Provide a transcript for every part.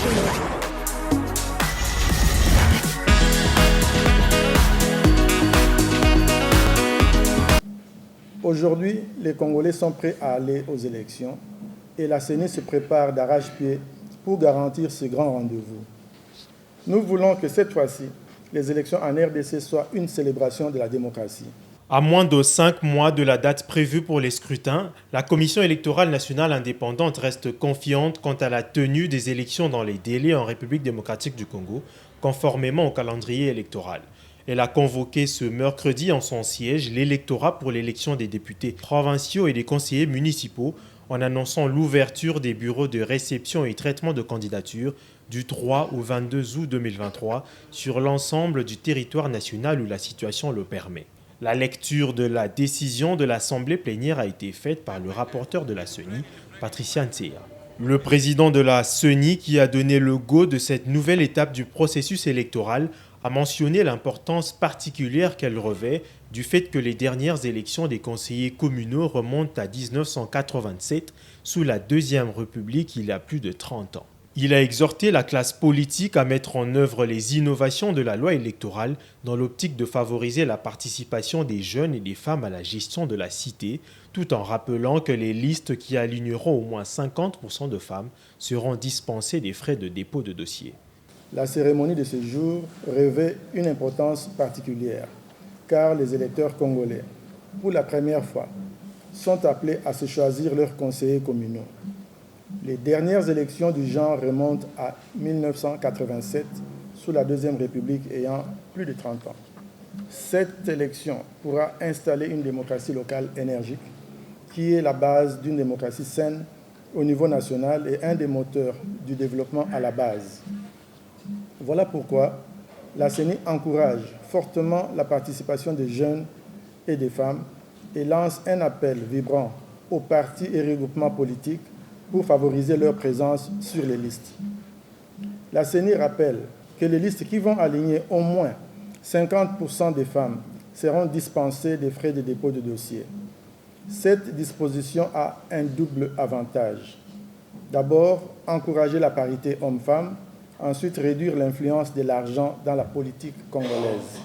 internationaux. Aujourd'hui, les Congolais sont prêts à aller aux élections et la CENI se prépare d'arrache-pied pour garantir ce grand rendez-vous. Nous voulons que cette fois-ci, les élections en RDC soient une célébration de la démocratie. À moins de 5 mois de la date prévue pour les scrutins, la Commission électorale nationale indépendante reste confiante quant à la tenue des élections dans les délais en République démocratique du Congo, conformément au calendrier électoral. Elle a convoqué ce mercredi en son siège l'électorat pour l'élection des députés provinciaux et des conseillers municipaux en annonçant l'ouverture des bureaux de réception et traitement de candidatures du 3 au 22 août 2023 sur l'ensemble du territoire national où la situation le permet. La lecture de la décision de l'Assemblée plénière a été faite par le rapporteur de la CENI, Patricia Ntsea. Le président de la CENI, qui a donné le go de cette nouvelle étape du processus électoral, a mentionné l'importance particulière qu'elle revêt du fait que les dernières élections des conseillers communaux remontent à 1987, sous la Deuxième République il y a plus de 30 ans. Il a exhorté la classe politique à mettre en œuvre les innovations de la loi électorale dans l'optique de favoriser la participation des jeunes et des femmes à la gestion de la cité, tout en rappelant que les listes qui aligneront au moins 50% de femmes seront dispensées des frais de dépôt de dossier. La cérémonie de ce jour revêt une importance particulière, car les électeurs congolais, pour la première fois, sont appelés à se choisir leurs conseillers communaux. Les dernières élections du genre remontent à 1987, sous la Deuxième République ayant plus de 30 ans. Cette élection pourra installer une démocratie locale énergique, qui est la base d'une démocratie saine au niveau national et un des moteurs du développement à la base. Voilà pourquoi la CENI encourage fortement la participation des jeunes et des femmes et lance un appel vibrant aux partis et regroupements politiques pour favoriser leur présence sur les listes. La CENI rappelle que les listes qui vont aligner au moins 50% des femmes seront dispensées des frais de dépôt de dossier. Cette disposition a un double avantage. D'abord, encourager la parité homme-femme, ensuite réduire l'influence de l'argent dans la politique congolaise.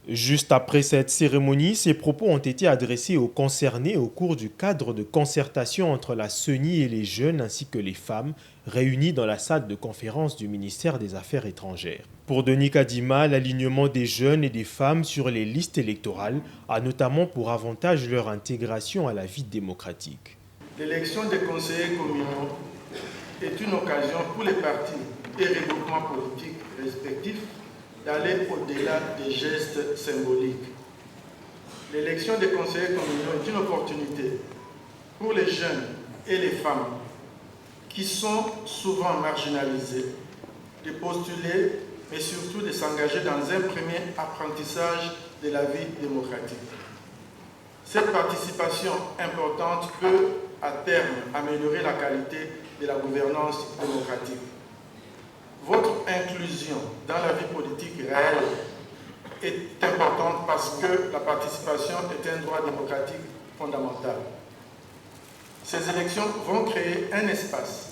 Juste après cette cérémonie, ces propos ont été adressés aux concernés au cours du cadre de concertation entre la CENI et les jeunes ainsi que les femmes réunis dans la salle de conférence du ministère des Affaires étrangères. Pour Denis Kadima, l'alignement des jeunes et des femmes sur les listes électorales a notamment pour avantage leur intégration à la vie démocratique. L'élection des conseillers communaux est une occasion pour les partis et regroupements politiques respectifs d'aller au-delà des gestes symboliques. L'élection des conseillers communaux est une opportunité pour les jeunes et les femmes qui sont souvent marginalisés de postuler, mais surtout de s'engager dans un premier apprentissage de la vie démocratique. Cette participation importante peut, à terme, améliorer la qualité de la gouvernance démocratique. Votre inclusion dans la vie politique réelle est importante parce que la participation est un droit démocratique fondamental. Ces élections vont créer un espace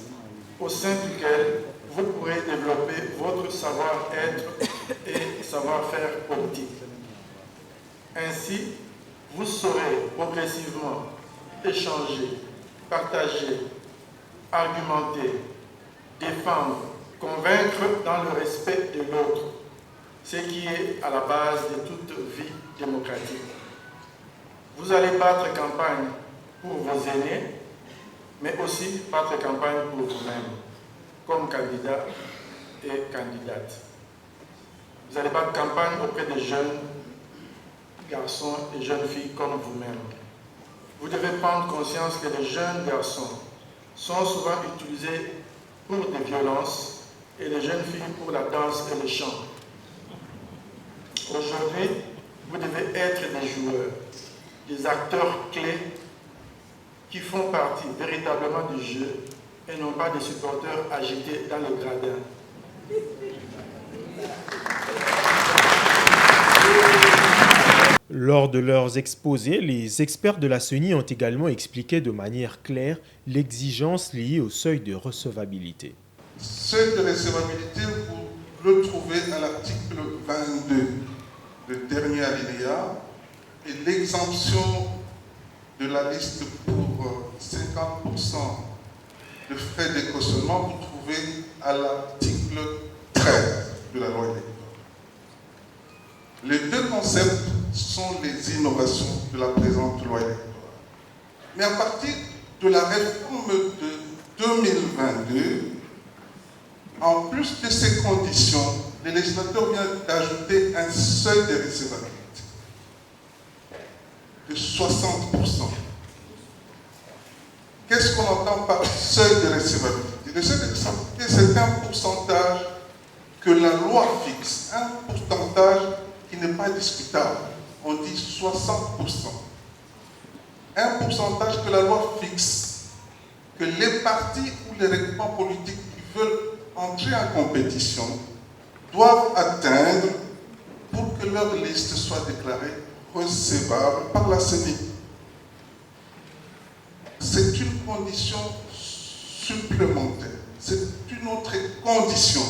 au sein duquel vous pourrez développer votre savoir-être et savoir-faire politique. Ainsi, vous saurez progressivement échanger, partager, argumenter, défendre, convaincre dans le respect de l'autre, ce qui est à la base de toute vie démocratique. Vous allez battre campagne pour vos aînés, mais aussi battre campagne pour vous-même, comme candidat et candidate. Vous allez battre campagne auprès des jeunes garçons et jeunes filles comme vous-même. Vous devez prendre conscience que les jeunes garçons sont souvent utilisés pour des violences et les jeunes filles pour la danse et le chant. Aujourd'hui, vous devez être des joueurs, des acteurs clés qui font partie véritablement du jeu et non pas des supporters agités dans le gradin. Lors de leurs exposés, les experts de la CENI ont également expliqué de manière claire l'exigence liée au seuil de recevabilité. Seuil de recevabilité, vous le trouvez à l'article 22, le dernier alinéa, et l'exemption de la liste pour 50% de frais de cautionnement, vous trouvez à l'article 13 de la loi électorale. Les deux concepts sont les innovations de la présente loi électorale. Mais à partir de la réforme de 2022, en plus de ces conditions, le législateur vient d'ajouter un seuil de recevabilité de 60%. Qu'est-ce qu'on entend par seuil de recevabilité? Le seuil de recevabilité, c'est un pourcentage que la loi fixe, un pourcentage qui n'est pas discutable. On dit 60%. Un pourcentage que la loi fixe, que les partis ou les regroupements politiques qui veulent entrer en compétition doivent atteindre pour que leur liste soit déclarée recevable par la CENI. C'est une condition supplémentaire. C'est une autre condition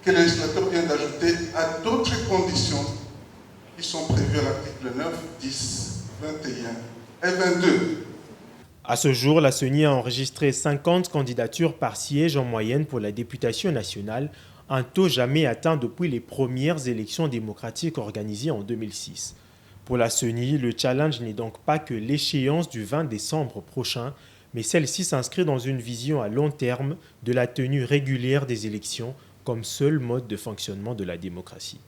que le législateur vient d'ajouter à d'autres conditions qui sont prévues à l'article 9, 10, 21 et 22. À ce jour, la CENI a enregistré 50 candidatures par siège en moyenne pour la députation nationale, un taux jamais atteint depuis les premières élections démocratiques organisées en 2006. Pour la CENI, le challenge n'est donc pas que l'échéance du 20 décembre prochain, mais celle-ci s'inscrit dans une vision à long terme de la tenue régulière des élections comme seul mode de fonctionnement de la démocratie.